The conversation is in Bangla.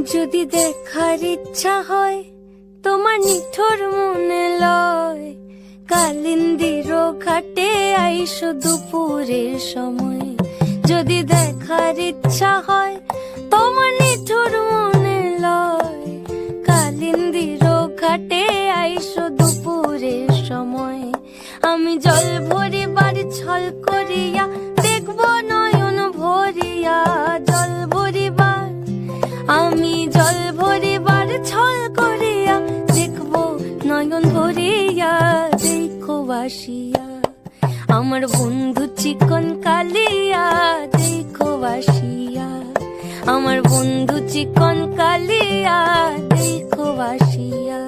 যদি দেখার ইচ্ছা হয় তোমার নিঠুর মনে লয়, কালিন্দির ঘাটে আইসো দুপুরের সময়। যদি দেখার ইচ্ছা হয় তোমার নিঠুর মনে লয়, কালিন্দির ঘাটে আইসো দুপুরের সময়। আমি জল ভরিবার ছল করিয়া দেখবো নয়ন ভরিয়া, জল ভরিবার আমি জল ভরিবার ছল করিয়া দেখবো নয়ন ভরিয়া। দেখো বাসিয়া আমার বন্ধু চিকন কালিয়া, দেখো বাসিয়া আমার বন্ধু চিকন কালিয়া, দেখো বাসিয়া।